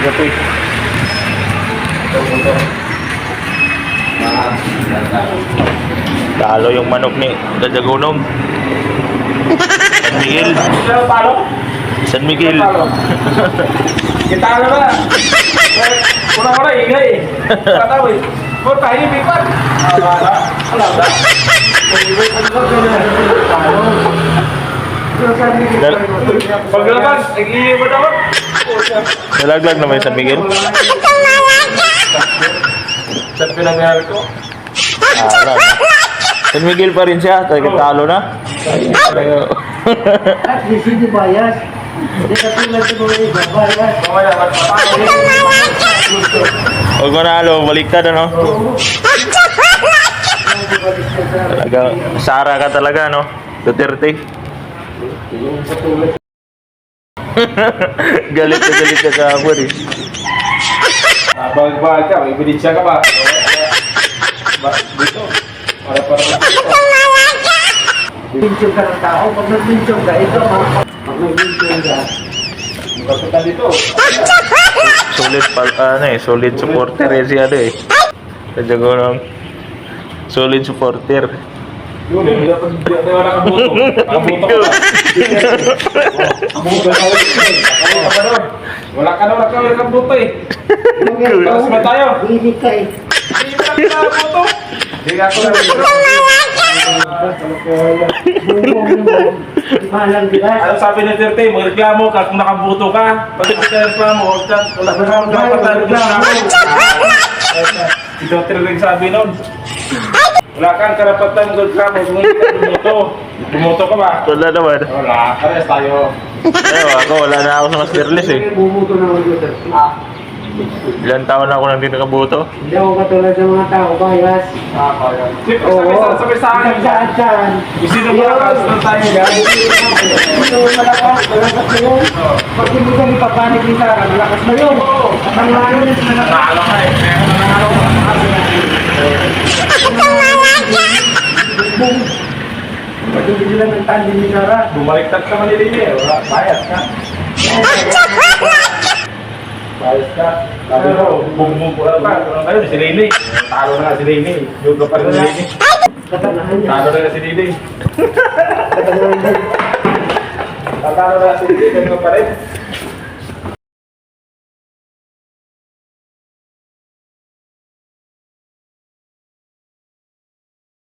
Kape. Talo yung manok ni Dadagunong. San Miguel. San Miguel. Kita na ba? Kuna-kuna ingay. Katawi. Kung tayo ni Pipan. Wala ba? Paglabas, nag-iiyo ba daw? Nalaglag naman yung San Miguel. Saan pinangyari ko? Wala na. San Miguel pa rin siya. Talo na. At hindi bayas. Hindi ka tulad sa mga iba, bayas. Mamaya, magpapalo. Huwag manalo. Baliktad ano. Talaga. Sara ka talaga no. Duterte. Galit ka sa ako eh. Bahag ka, may ebidensya ka ba? Dito. Para. Pinsyong ka ng tao. Pag nag-pinsyong ka, ito ha. Pag nag-pinsyong ka. Magkakita dito. Solid supporter eh siya eh. Kaya ko ng solid supporter. Yun eh, dapat wala kang buto. Nakabuto ka ba? Buto ka doon. Wala kang buto eh. Balas ba tayo? Hindi ka eh. Hindi ka buto. Hindi ka ako na Malang di ba? ano sabi ni Duterte? Magreklamo ka kung nakabuto ka. Pag nakareklamo, wala kang dapat na reklamo. Si Duterte rin sabi nun. Wala kang karapatan magreklamo kung hindi ka bumuto. Bumuto ka ba? Wala naman. Wala, pares tayo. Ako wala na ako sa Masterless eh. Bumuto na ako dito. Ilan taon na ako nang di nakaboto. Hindi ako katulad ng mga tao, bayas. Siyempre, sabi sa akin. Saan? Sino mo lakas na tayo yan? Ito malakas na yun. Pag hindi ka ipapanik ni Sara, malakas na yun. At ang lalo na sila Nalo ka eh. Nalo ka. pag hindi sila nagtandi ni Sara. Bumaliktad ka manilili eh. Wala, bias ka. Bias ka. Sabi ko, bumubura pa. Ano kayo? Si Rini. Talo na nga si Rini. Yoga pa rin si Rini. Katanahan niya. Talo na nga si Rini. Katanahan niya. Talo na si Rini. Yoga pa rin.